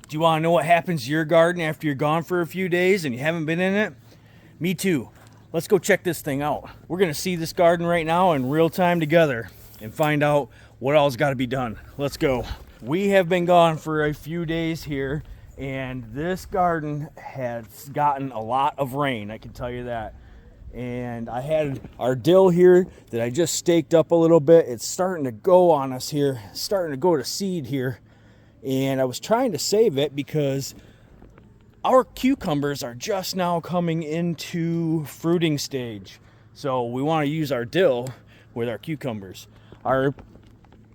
Do you want to know what happens to your garden after you're gone for a few days and you haven't been in it? Me too. Let's go check this thing out. We're gonna see this garden right now in real time together and find out what all's got to be done. Let's go. We have been gone for a few days here, and this garden has gotten a lot of rain, I can tell you that. And I had our dill here that I just staked up a little bit. It's starting to go on us here, starting to go to seed here. And I was trying to save it because our cucumbers are just now coming into fruiting stage. So we want to use our dill with our cucumbers. Our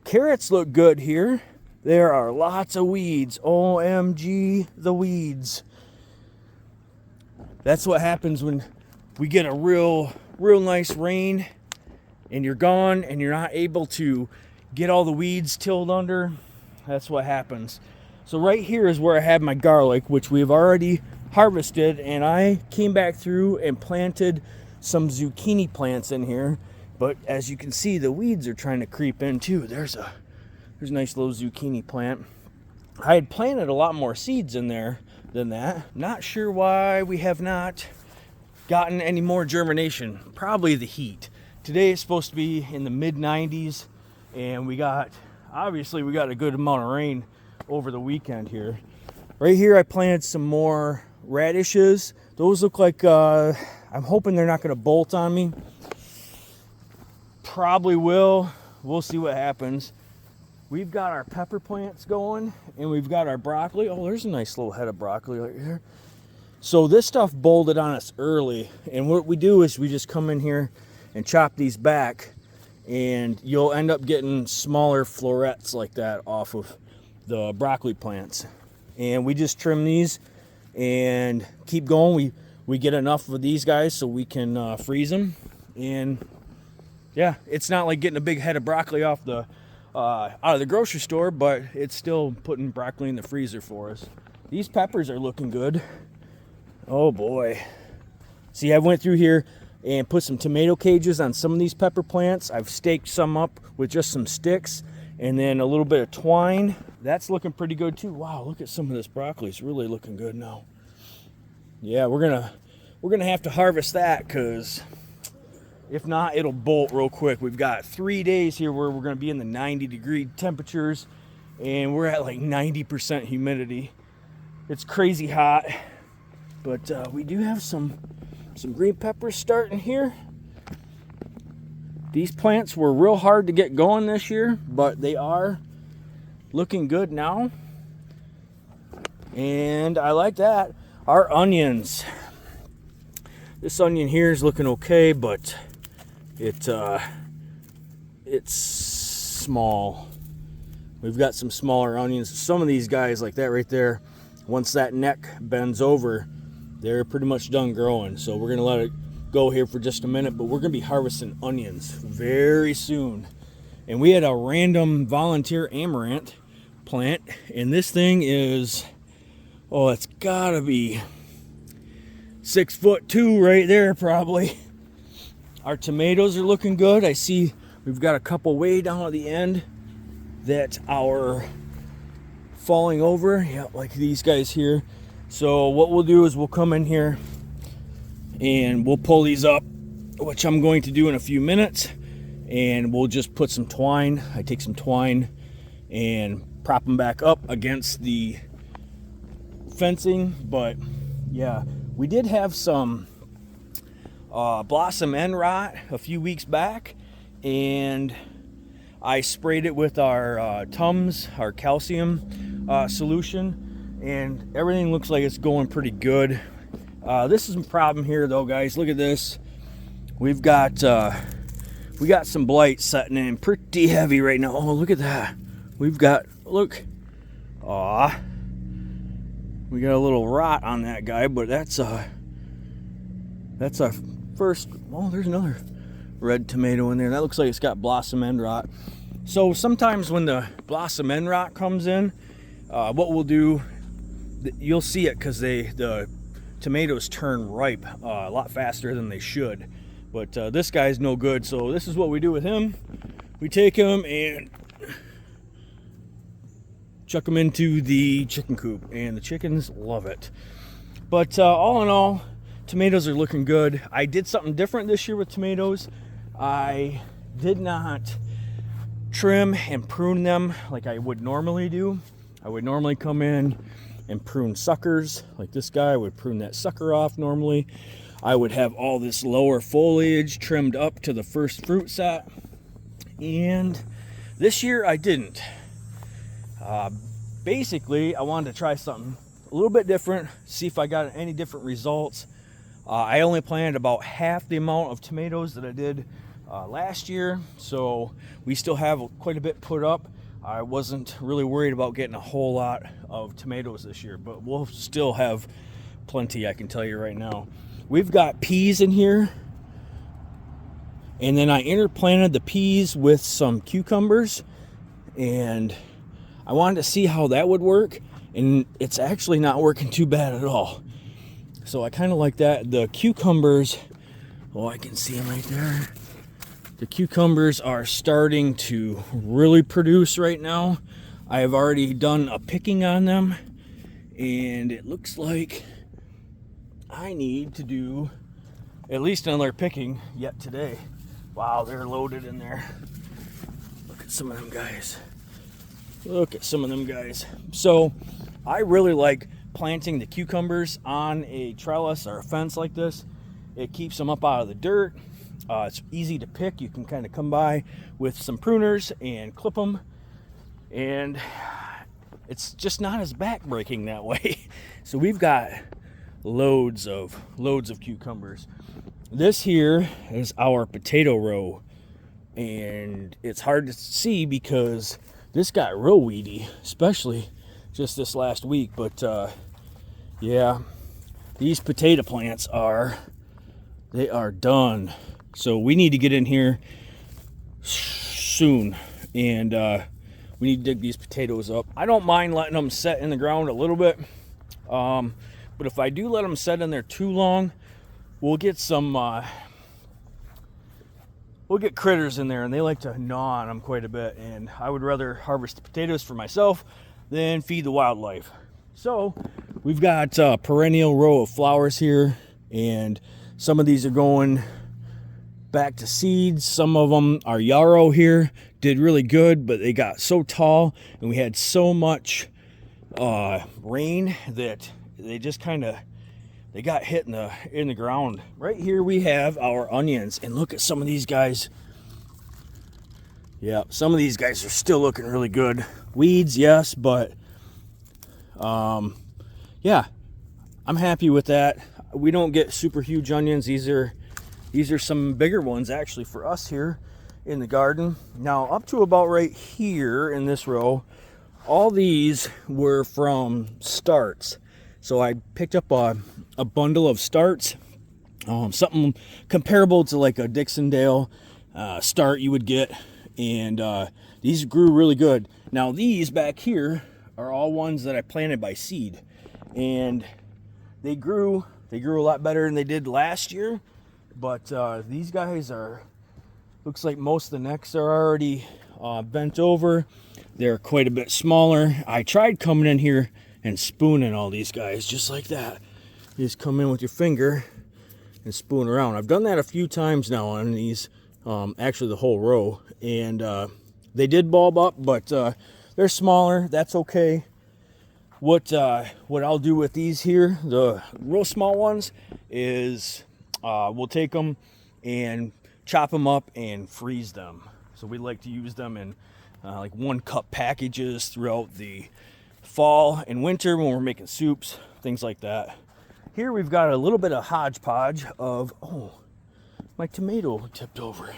carrots look good here. There are lots of weeds. OMG, the weeds. That's what happens when we get a real nice rain and you're gone and you're not able to get all the weeds tilled under. That's what happens. So right here is where I have my garlic, which we've already harvested, and I came back through and planted some zucchini plants in here. But as you can see, the weeds are trying to creep in too. There's a nice little zucchini plant. I had planted a lot more seeds in there than that. Not sure why we have not gotten any more germination. Probably the heat. Today it's supposed to be in the mid 90s, and obviously we got a good amount of rain over the weekend here. Right here I planted some more radishes. Those look like I'm hoping they're not going to bolt on me. Probably will. We'll see what happens. We've got our pepper plants going, and we've got our broccoli. Oh, there's a nice little head of broccoli right here. So this stuff bolted on us early, and what we do is we just come in here and chop these back, and you'll end up getting smaller florets like that off of the broccoli plants. And we just trim these and keep going. We get enough of these guys so we can freeze them. And yeah, it's not like getting a big head of broccoli off the out of the grocery store, but it's still putting broccoli in the freezer for us. These peppers are looking good. Oh boy. See, I went through here and put some tomato cages on some of these pepper plants. I've staked some up with just some sticks and then a little bit of twine. That's looking pretty good too. Wow, look at some of this broccoli. It's really looking good now. Yeah, we're gonna have to harvest that, because if not, it'll bolt real quick. We've got 3 days here where we're gonna be in the 90-degree temperatures, and we're at like 90% humidity. It's crazy hot. But we do have some green peppers starting here. These plants were real hard to get going this year, but they are looking good now. And I like that. Our onions. This onion here is looking okay, but it's small. We've got some smaller onions. Some of these guys, like that right there, once that neck bends over, they're pretty much done growing. So we're gonna let it go here for just a minute, but we're gonna be harvesting onions very soon. And we had a random volunteer amaranth plant, and this thing is, oh, it's gotta be 6'2" right there probably. Our tomatoes are looking good. I see we've got a couple way down at the end that are falling over. Yeah, like these guys here. So what we'll do is we'll come in here and we'll pull these up, which I'm going to do in a few minutes, and we'll just put some twine. I take some twine and prop them back up against the fencing. But yeah, we did have some blossom end rot a few weeks back, and I sprayed it with our Tums, our calcium solution, and everything looks like it's going pretty good. This is a problem here though, guys. Look at this. We got some blight setting in pretty heavy right now. Oh, look at that. Look. Aw. We got a little rot on that guy, but that's our first. Oh, there's another red tomato in there. That looks like it's got blossom end rot. So sometimes when the blossom end rot comes in, what we'll do, you'll see it because the tomatoes turn ripe a lot faster than they should. But this guy's no good, so this is what we do with him. We take him and chuck them into the chicken coop, and the chickens love it. But all in all, tomatoes are looking good. I did something different this year with tomatoes. I did not trim and prune them like I would normally do. I would normally come in and prune suckers. Like this guy, I would prune that sucker off normally. I would have all this lower foliage trimmed up to the first fruit set. And this year I didn't. Basically, I wanted to try something a little bit different, see if I got any different results. I only planted about half the amount of tomatoes that I did last year, so we still have quite a bit put up. I wasn't really worried about getting a whole lot of tomatoes this year, but we'll still have plenty, I can tell you right now. We've got peas in here, and then I interplanted the peas with some cucumbers, and I wanted to see how that would work, and it's actually not working too bad at all. So I kind of like that. The cucumbers, oh, I can see them right there. The cucumbers are starting to really produce right now. I have already done a picking on them, and it looks like I need to do at least another picking yet today. Wow, they're loaded in there. Look at some of them guys. Look at some of them guys. So I really like planting the cucumbers on a trellis or a fence like this. It keeps them up out of the dirt. It's easy to pick. You can kind of come by with some pruners and clip them, and it's just not as back-breaking that way. So we've got loads of cucumbers. This here is our potato row, and it's hard to see because this got real weedy, especially just this last week. But yeah, these potato plants are done. So we need to get in here soon, and we need to dig these potatoes up. I don't mind letting them set in the ground a little bit, but if I do let them set in there too long, we'll get some we'll get critters in there, and they like to gnaw on them quite a bit, and I would rather harvest the potatoes for myself than feed the wildlife. So we've got a perennial row of flowers here, and some of these are going back to seeds. Some of them are yarrow here, did really good, but they got so tall and we had so much rain that they just they got hit in the ground. Right here we have our onions, and look at some of these guys. Yeah, some of these guys are still looking really good. Weeds, yes, but yeah, I'm happy with that. We don't get super huge onions. These are some bigger ones actually for us here in the garden. Now up to about right here in this row, all these were from starts. So I picked up a bundle of starts, something comparable to like a Dixondale start you would get, and these grew really good. Now these back here are all ones that I planted by seed, and they grew a lot better than they did last year. But these guys looks like most of the necks are already bent over. They're quite a bit smaller. I tried coming in here and spooning all these guys just like that. You just come in with your finger and spoon around. I've done that a few times now on these, actually the whole row, and they did bulb up, but they're smaller. That's okay. What I'll do with these here, the real small ones, is we'll take them and chop them up and freeze them. So we like to use them in like 1-cup packages throughout the fall and winter when we're making soups, things like that. Here we've got a little bit of hodgepodge of, oh, my tomato tipped over.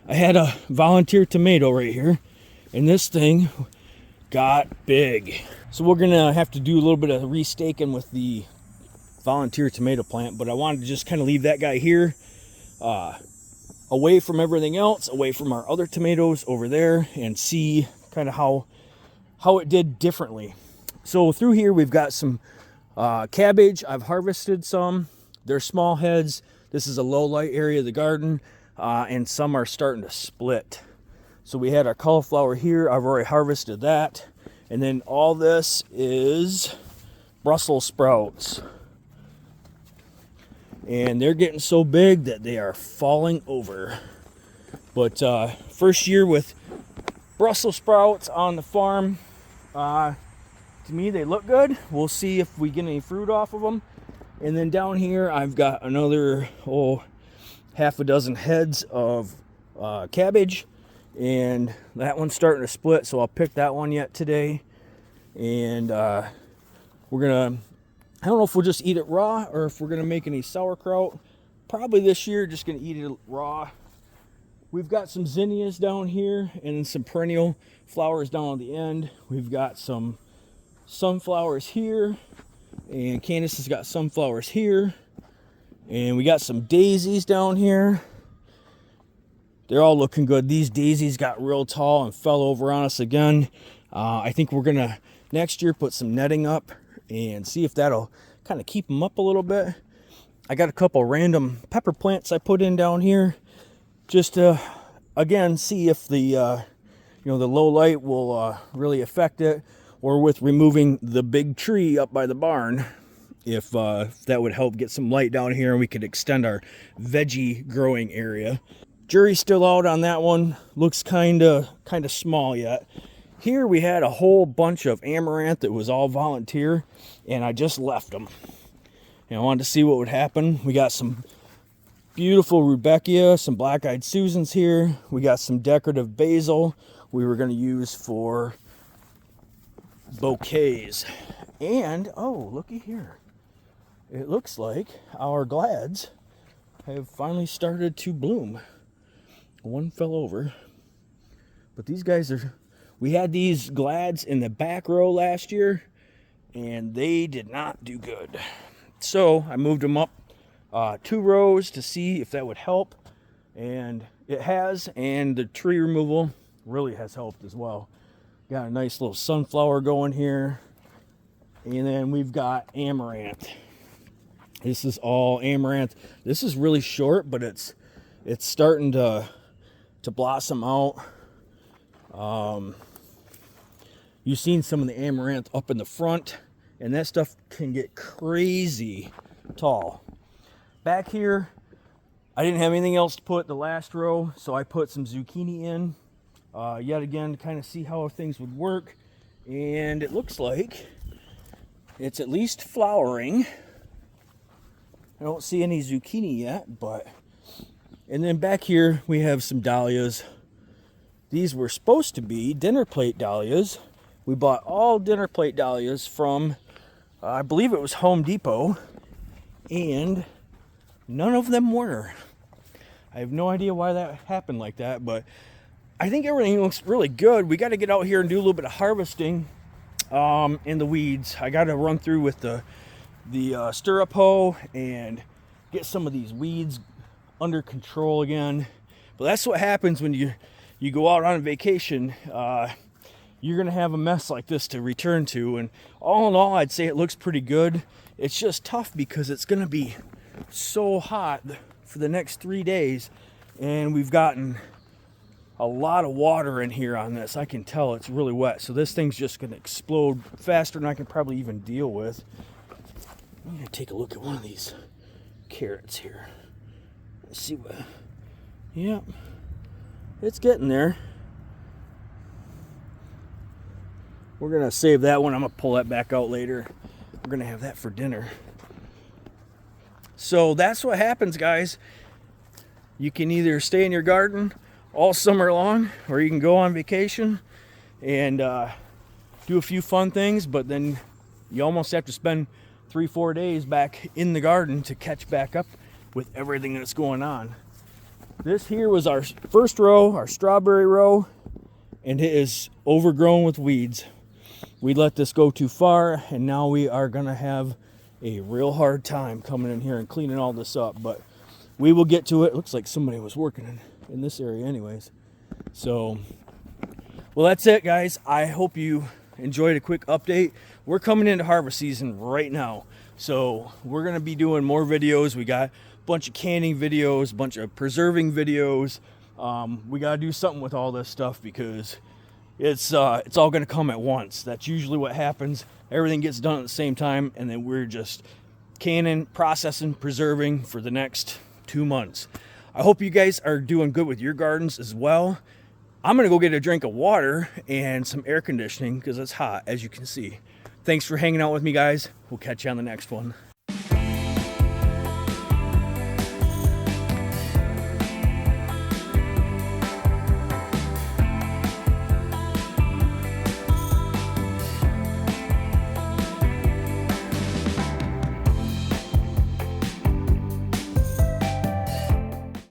I had a volunteer tomato right here, and this thing got big. So we're gonna have to do a little bit of restaking with the volunteer tomato plant, but I wanted to just kind of leave that guy here, away from everything else, away from our other tomatoes over there, and see kind of how it did differently. So through here we've got some cabbage. I've harvested some. They're small heads. This is a low light area of the garden, and some are starting to split. So we had our cauliflower here. I've already harvested that, And then all this is Brussels sprouts. And they're getting so big that they are falling over. But first year with Brussels sprouts on the farm. To me, they look good. We'll see if we get any fruit off of them. And then down here, I've got another half a dozen heads of cabbage. And that one's starting to split, so I'll pick that one yet today. And we're gonna, I don't know if we'll just eat it raw or if we're gonna make any sauerkraut. Probably this year, just gonna eat it raw. We've got some zinnias down here and some perennial flowers down on the end. We've got some sunflowers here, and Candace has got sunflowers here. And we got some daisies down here. They're all looking good. These daisies got real tall and fell over on us again. I think we're gonna next year put some netting up and see if that'll kind of keep them up a little bit. I got a couple random pepper plants I put in down here just to again see if the the low light will really affect it, or with removing the big tree up by the barn, if that would help get some light down here and we could extend our veggie growing area. Jury's still out on that one. Looks kind of small yet. Here we had a whole bunch of amaranth that was all volunteer, and I just left them. And I wanted to see what would happen. We got some beautiful rudbeckia, some black-eyed Susans here. We got some decorative basil we were going to use for bouquets. And, oh, looky here. It looks like our glads have finally started to bloom. One fell over, but these guys are, we had these glads in the back row last year and they did not do good. So I moved them up 2 rows to see if that would help, and it has, and the tree removal really has helped as well. Got a nice little sunflower going here, and then we've got amaranth. This is all amaranth. This is really short, but it's starting to blossom out. You've seen some of the amaranth up in the front, and that stuff can get crazy tall. Back here, I didn't have anything else to put the last row, so I put some zucchini in yet again to kind of see how things would work. And it looks like it's at least flowering. I don't see any zucchini yet, but... And then back here we have some dahlias. These were supposed to be dinner plate dahlias. We bought all dinner plate dahlias from, I believe it was Home Depot, and none of them were. I have no idea why that happened like that, but I think everything looks really good. We got to get out here and do a little bit of harvesting in the weeds. I got to run through with the stirrup hoe and get some of these weeds under control again. But that's what happens when you go out on vacation. You're gonna have a mess like this to return to, and all in all, I'd say it looks pretty good. It's just tough because it's gonna be so hot for the next 3 days, and we've gotten a lot of water in here on this. I can tell it's really wet, so this thing's just gonna explode faster than I can probably even deal with. I'm gonna take a look at one of these carrots here. Let's see what... Yep, it's getting there. We're gonna save that one. I'm gonna pull that back out later. We're gonna have that for dinner. So that's what happens, guys. You can either stay in your garden all summer long, or you can go on vacation and do a few fun things, but then you almost have to spend 3-4 days back in the garden to catch back up with everything that's going on. This here was our first row, our strawberry row, and it is overgrown with weeds. We let this go too far, and now we are gonna have a real hard time coming in here and cleaning all this up, but we will get to it. Looks like somebody was working in this area anyways. So, well, that's it, guys. I hope you enjoyed a quick update. We're coming into harvest season right now, so we're gonna be doing more videos. We got a bunch of canning videos, a bunch of preserving videos. We gotta do something with all this stuff because it's all going to come at once. That's usually what happens. Everything gets done at the same time, and then we're just canning, processing, preserving for the next 2 months. I hope you guys are doing good with your gardens as well. I'm going to go get a drink of water and some air conditioning because it's hot, as you can see. Thanks for hanging out with me, guys. We'll catch you on the next one.